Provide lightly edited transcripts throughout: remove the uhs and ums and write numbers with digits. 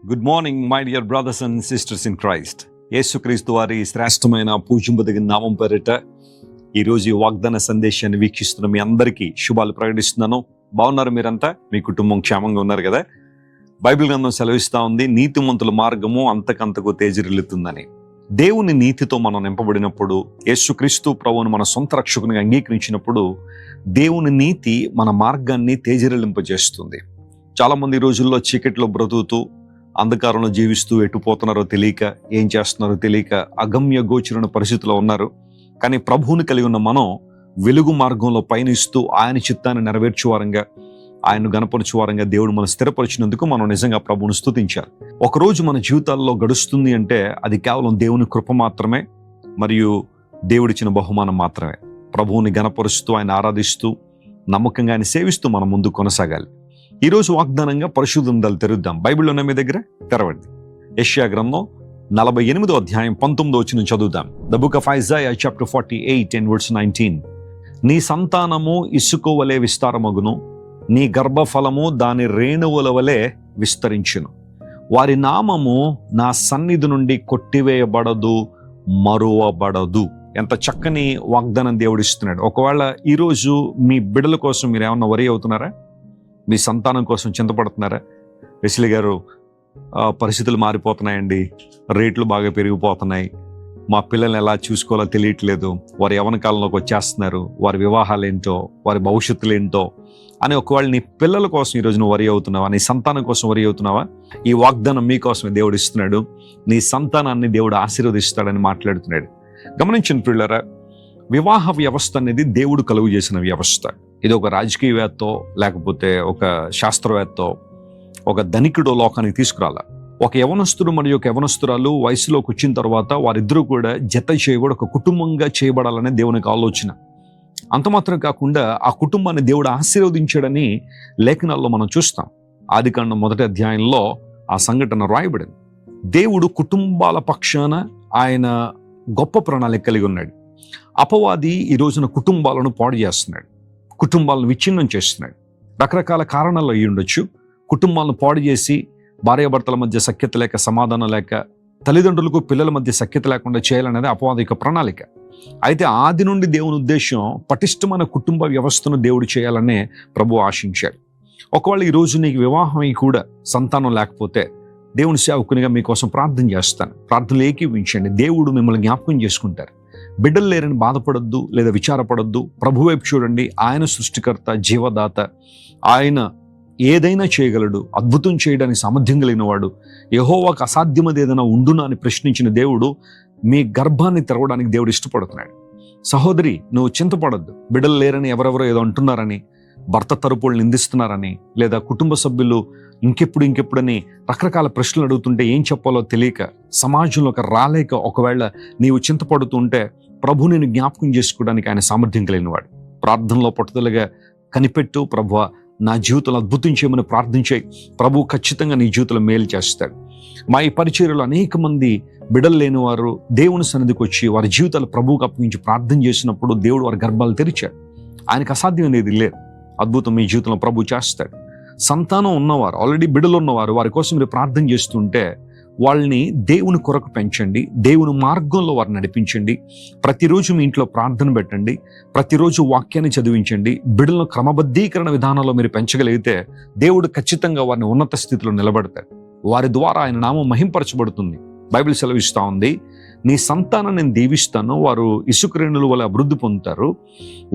Good morning my dear brothers and sisters in Christ. యేసుక్రీస్తు వారి శ్రేష్టమైన పూజింపదగిన నామం పేరిట ఈరోజు ఈ వాగ్దాన సందేశాన్ని వీక్షిస్తున్న మీ అందరికీ శుభాలు ప్రకటిస్తున్నాను. బాగున్నారు మీరంతా? మీ కుటుంబం క్షేమంగా ఉన్నారు కదా? బైబిల్ గ్రంథం సెలవిస్తూ ఉంది, నీతిమంతుల మార్గము అంతకంతకు తేజరిల్లుతుందని. దేవుని నీతితో మనం నింపబడినప్పుడు, యేసుక్రీస్తు ప్రభువును మన సొంత రక్షకునిగా అంగీకరించినప్పుడు దేవుని నీతి మన మార్గాన్ని తేజరిల్లింపజేస్తుంది. చాలామంది ఈ రోజుల్లో చీకటిలో బ్రతుకుతూ, అంధకారంలో జీవిస్తూ ఎటుపోతున్నారో తెలియక, ఏం చేస్తున్నారో తెలియక అగమ్య గోచరణ పరిస్థితిలో ఉన్నారు. కానీ ప్రభువుని కలిగి ఉన్న మనం వెలుగు మార్గంలో పయనిస్తూ ఆయన చిత్తాన్ని నెరవేర్చువారంగా, ఆయన్ను గణపరచువారంగా దేవుడు మనం స్థిరపరిచినందుకు మనం నిజంగా ప్రభువును స్తుతించాలి. ఒకరోజు మన జీవితాల్లో గడుస్తుంది అంటే అది కేవలం దేవుని కృప మాత్రమే, మరియు దేవుడిచ్చిన బహుమానం మాత్రమే. ప్రభువుని గణపరుస్తూ, ఆయన ఆరాధిస్తూ, నమ్మకంగా ఆయన సేవిస్తూ మనం ముందు కొనసాగాలి. ఈరోజు వాగ్దానంగా పరిశుద్ధ గ్రంథాలు తెరుద్దాం. బైబిల్లో ఉన్న మీ దగ్గర తెరవండి. యెషయా గ్రంథం 48వ అధ్యాయం 19వ వచనం చదువుదాం. The book of Isaiah chapter 48 and verse 19. నీ సంతానము ఇసుక వలె విస్తారమగును, నీ గర్భఫలము దాని రేణువుల వలె విస్తరించును. వారి నామము నా సన్నిధి నుండి కొట్టివేయబడదు, మరువబడదు. ఎంత చక్కని వాగ్దానం దేవుడు ఇస్తున్నాడు. ఒకవేళ ఈరోజు మీ బిడ్డల కోసం మీరు ఏమన్నా వరి అవుతున్నారా? మీ సంతానం కోసం చింతపడుతున్నారా? వెస్లీ గారు, పరిస్థితులు మారిపోతున్నాయండి, రేట్లు బాగా పెరిగిపోతున్నాయి, మా పిల్లల్ని ఎలా చూసుకోవాలో తెలియట్లేదు, వారి యవ్వన కాలంలోకి వచ్చేస్తున్నారు, వారి వివాహాలు ఏంటో, వారి భవిష్యత్తులు ఏంటో అని ఒకవేళ నీ పిల్లల కోసం ఈరోజు నువ్వు వరి అవుతున్నావా? నీ సంతానం కోసం వరి అవుతున్నావా? ఈ వాగ్దానం మీకోసమే దేవుడు ఇస్తున్నాడు. నీ సంతానాన్ని దేవుడు ఆశీర్వదిస్తాడని మాట్లాడుతున్నాడు. గమనించిన పిల్లరా, వివాహ వ్యవస్థ అనేది దేవుడు కలుగు చేసిన వ్యవస్థ. ఇది ఒక రాజకీయవేత్తో, లేకపోతే ఒక శాస్త్రవేత్తో, ఒక ధనికుడో లోకానికి తీసుకురాల. ఒక యవనస్తుడు మరియు ఒక యవనస్తురాలు వయసులోకి వచ్చిన తర్వాత వారిద్దరూ కూడా జత చేయబడి ఒక కుటుంబంగా చేయబడాలనే దేవునికి ఆలోచన. అంత మాత్రం కాకుండా ఆ కుటుంబాన్ని దేవుడు ఆశీర్వదించాడని లేఖనాల్లో మనం చూస్తాం. ఆదికాండం 1వ అధ్యాయంలో ఆ సంఘటన రాయబడింది. దేవుడు కుటుంబాల పక్షాన ఆయన గొప్ప ప్రణాళిక కలిగి ఉన్నాడు. అపవాది ఈ రోజున కుటుంబాలను పాడు చేస్తున్నాడు, కుటుంబాలను విచ్ఛిన్నం చేస్తున్నాడు. రకరకాల కారణాలు అయ్యి ఉండొచ్చు. కుటుంబాలను పాడు చేసి భార్యాభర్తల మధ్య సఖ్యత లేక, సమాధానం లేక, తల్లిదండ్రులకు పిల్లల మధ్య సఖ్యత లేకుండా చేయాలనేది అపవాది యొక్క ప్రణాళిక. అయితే ఆది నుండి దేవుని ఉద్దేశం పటిష్టమైన కుటుంబ వ్యవస్థను దేవుడు చేయాలనే ప్రభు ఆశించాడు. ఒకవేళ ఈ రోజు నీకు వివాహం అయి కూడా సంతానం లేకపోతే, దేవుని సేవకునిగా మీకోసం ప్రార్థన చేస్తాను. ప్రార్థనలు ఏకీవించండి. దేవుడు మిమ్మల్ని జ్ఞాపకం చేసుకుంటారు. బిడ్డలు లేరని బాధపడొద్దు లేదా విచారపడొద్దు. ప్రభు వైపు చూడండి. ఆయన సృష్టికర్త, జీవదాత. ఆయన ఏదైనా చేయగలడు, అద్భుతం చేయడానికి సామర్థ్యం కలిగిన వాడు. యెహోవాకు అసాధ్యమది ఏదైనా ఉండునా అని ప్రశ్నించిన దేవుడు మీ గర్భాన్ని తెరవడానికి దేవుడు ఇష్టపడుతున్నాడు. సహోదరి, నువ్వు చింతపడొద్దు. బిడ్డలు లేరని ఎవరెవరో ఏదో అంటున్నారని, భర్త తరపులు నిందిస్తున్నారని, లేదా కుటుంబ సభ్యులు ఇంకెప్పుడని రకరకాల ప్రశ్నలు అడుగుతుంటే ఏం చెప్పాలో తెలియక, సమాజంలోకి రాలేక ఒకవేళ నీవు చింతపడుతుంటే, ప్రభు నేను జ్ఞాపకం చేసుకోవడానికి ఆయన సామర్థ్యం కలిగిన వాడు. ప్రార్థనలో పట్టుదలగా కనిపెట్టు. ప్రభువా, నా జీవితంలో అద్భుతం చేయమని ప్రార్థించాయి. ప్రభు ఖచ్చితంగా నీ జీవితంలో మేలు చేస్తాడు. మా ఈ పరిచర్యలో అనేక మంది బిడ్డలు లేని వారు దేవుని సన్నిధికి వచ్చి వారి జీవితాలు ప్రభువుకు అప్పగించి ప్రార్థన చేసినప్పుడు దేవుడు వారి గర్భాలు తెరిచాడు. ఆయనకు అసాధ్యం అనేది లేదు. అద్భుతం మీ జీవితంలో ప్రభు చేస్తాడు. సంతానం ఉన్నవారు, ఆల్రెడీ బిడ్డలు ఉన్నవారు, వారి కోసం మీరు ప్రార్థన చేస్తుంటే వాళ్ళని దేవుని కొరకు పెంచండి. దేవుని మార్గంలో వారిని నడిపించండి. ప్రతిరోజు మీ ఇంట్లో ప్రార్థన పెట్టండి. ప్రతిరోజు వాక్యాన్ని చదివించండి. బిడ్డలను క్రమబద్ధీకరణ విధానంలో మీరు పెంచగలిగితే దేవుడు ఖచ్చితంగా వారిని ఉన్నత స్థితిలో నిలబెడతాడు. వారి ద్వారా ఆయన నామం మహింపరచబడుతుంది. బైబిల్ సెలవిస్తూ ఉంది, నీ సంతానం నేను దీవిస్తాను, వారు ఇసుక రేణుల వల్ల అభివృద్ధి పొందుతారు,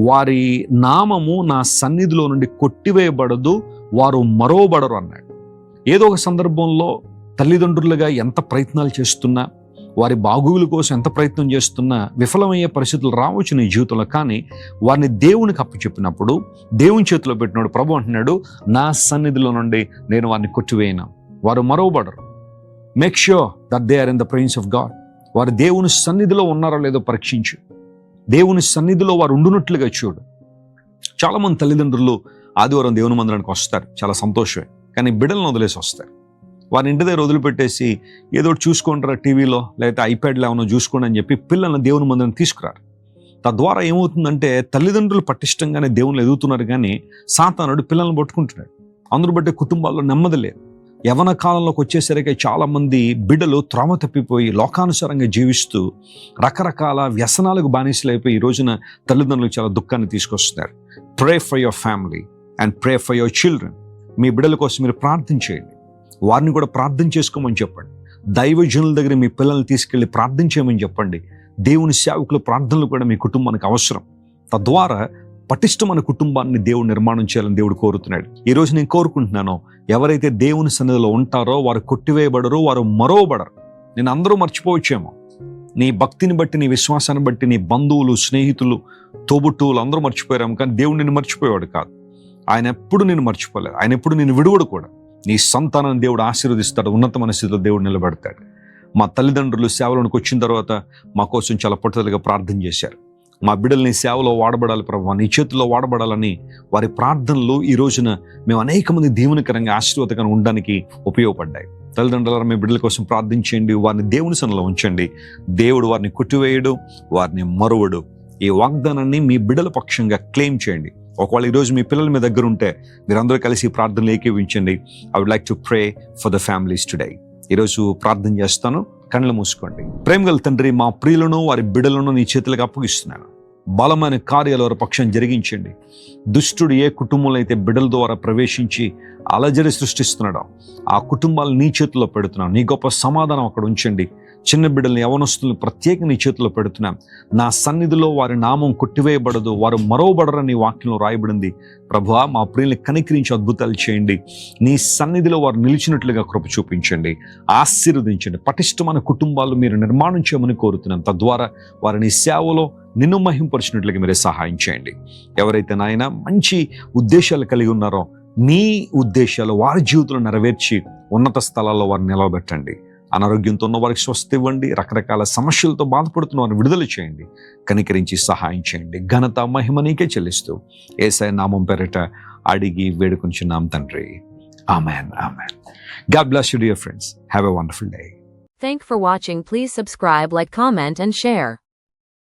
వారి నామము నా సన్నిధిలో నుండి కొట్టివేయబడదు, వారు మరోబడరు అన్నాడు. ఏదో ఒక సందర్భంలో తల్లిదండ్రులుగా ఎంత ప్రయత్నాలు చేస్తున్నా, వారి బాగోగుల కోసం ఎంత ప్రయత్నం చేస్తున్నా విఫలమయ్యే పరిస్థితులు రావచ్చు నీ జీవితంలో. కానీ వారిని దేవునికి అప్పచెప్పినప్పుడు, దేవుని చేతిలో పెట్టినాడు. ప్రభు అంటున్నాడు, నా సన్నిధిలో నుండి నేను వారిని కొట్టివేయను, వారు మరోబడరు. Make sure that they are in the presence of God. వారు దేవుని సన్నిధిలో ఉన్నారో లేదో పరీక్షించు. దేవుని సన్నిధిలో వారు ఉండునట్లుగా చూడు. చాలామంది తల్లిదండ్రులు ఆదివారం దేవుని మందిరానికి వస్తారు, చాలా సంతోషమే. కానీ బిడ్డలను వదిలేసి వస్తారు. వారి ఇంటి దగ్గర వదిలిపెట్టేసి ఏదో చూసుకుంటారా టీవీలో, లేకపోతే ఐప్యాడ్లో ఏమైనా చూసుకోండి అని చెప్పి పిల్లల్ని దేవుని మందిరానికి తీసుకురారు. తద్వారా ఏమవుతుందంటే తల్లిదండ్రులు పటిష్టంగానే దేవుళ్ళు ఎదుగుతున్నారు, కానీ సాతానుడు పిల్లల్ని పట్టుకుంటున్నాడు. అందరూ బట్టి కుటుంబాల్లో నెమ్మది లేదు. యవన కాలంలోకి వచ్చేసరికి చాలామంది బిడ్డలు త్రోమ తప్పిపోయి లోకానుసారంగా జీవిస్తూ రకరకాల వ్యసనాలకు బానిసలైపోయి ఈ రోజున తల్లిదండ్రులకు చాలా దుఃఖాన్ని తీసుకొస్తున్నారు. Pray for your family and pray for your children. మీ బిడ్డల కోసం మీరు ప్రార్థన చేయండి, వారిని కూడా ప్రార్థన చేసుకోమని చెప్పండి. దైవజనుల దగ్గర మీ పిల్లల్ని తీసుకెళ్ళి ప్రార్థన చేయమని చెప్పండి. దేవుని సేవకుల ప్రార్థనలు కూడా మీ కుటుంబానికి అవసరం. తద్వారా పటిష్టమైన కుటుంబాన్ని దేవుడు నిర్మాణం చేయాలని దేవుడు కోరుతున్నాడు. ఈరోజు నేను కోరుకుంటున్నాను, ఎవరైతే దేవుని సన్నిధిలో ఉంటారో వారు కొట్టివేయబడరు, వారు మరోబడరు. నేను అందరూ మర్చిపోవచ్చేమో, నీ భక్తిని బట్టి, నీ విశ్వాసాన్ని బట్టి నీ బంధువులు, స్నేహితులు, తోబుట్టువులు అందరూ మర్చిపోయాము, కానీ దేవుడు నిన్ను మర్చిపోయేవాడు కాదు. ఆయన ఎప్పుడు నేను మర్చిపోలేదు, ఆయన ఎప్పుడు నేను విడువడు కూడా. నీ సంతానాన్ని దేవుడు ఆశీర్వదిస్తాడు, ఉన్నతమైన స్థితిలో దేవుడు నిలబెడతాడు. మా తల్లిదండ్రులు సేవలోనికి వచ్చిన తర్వాత మా కోసం చాలా పట్టుదలగా ప్రార్థన చేశారు. మా బిడ్డల్ని సేవలో వాడబడాలి ప్రభువా, నీ చేతుల్లో వాడబడాలని వారి ప్రార్థనలు ఈ రోజున మేము అనేక మంది దీవెనకరంగా ఆశీర్వాదకరంగా ఉండడానికి ఉపయోగపడ్డాయి. తల్లిదండ్రుల మీ బిడ్డల కోసం ప్రార్థించండి, వారిని దేవుని సన్నిధిలో ఉంచండి. దేవుడు వారిని కొట్టివేయడు, వారిని మరువడు. ఈ వాగ్దానాన్ని మీ బిడ్డల పక్షంగా క్లెయిమ్ చేయండి. ఒకవేళ ఈరోజు మీ పిల్లలు మీ దగ్గర ఉంటే మీరందరూ కలిసి ప్రార్థనలు ఏకీవించండి. I would like to pray for the families today. ఈరోజు ప్రార్థన చేస్తాను, కళ్ళు మూసుకోండి. ప్రేమగల తండ్రి, మా ప్రియులను వారి బిడ్డలను నీ చేతులకు అప్పగిస్తున్నాను. బలమైన కార్యాలు వారి పక్షం జరిగించండి. దుష్టుడు ఏ కుటుంబంలో అయితే బిడ్డల ద్వారా ప్రవేశించి అలజడి సృష్టిస్తున్నాడో ఆ కుటుంబాలు నీ చేతుల్లో పెడుతున్నాను. నీ గొప్ప సమాధానం అక్కడ ఉంచండి. చిన్న బిడ్డల్ని, యవనస్తులను ప్రత్యేకంగా నీ చేతిలో పెడుతున్నాం. నా సన్నిధిలో వారి నామం కొట్టివేయబడదు, వారు మరోబడరని వాక్యంలో రాయబడింది. ప్రభువా, మా ప్రియుల్ని కనికరించి అద్భుతాలు చేయండి. నీ సన్నిధిలో వారు నిలిచినట్లుగా కృప చూపించండి, ఆశీర్వదించండి. పటిష్టమైన కుటుంబాలు మీరు నిర్మాణం చేయమని కోరుతున్నాం. తద్వారా వారిని సేవలో నిన్ను మహింపరిచినట్లుగా మీరే సహాయం చేయండి. ఎవరైతే నాయన మంచి ఉద్దేశాలు కలిగి ఉన్నారో నీ ఉద్దేశాలు వారి జీవితంలో నెరవేర్చి ఉన్నత స్థలాల్లో వారిని నిలవబెట్టండి. అనారోగ్యంతో ఉన్న వారికి స్వస్థ ఇవ్వండి. రకరకాల సమస్యలతో బాధపడుతున్న వారిని విడుదల చేయండి. కనికరించి సహాయం చేయండి. ఘనత మహిమ నీకే చెల్లిస్తూ యేసయ్య నామం పేరిట అడిగి వేడుకొంచున్నాం తండ్రి. ఆమేన్, ఆమేన్. God bless you, dear friends. Have a wonderful day. Thank for watching. Please subscribe, like, comment and share.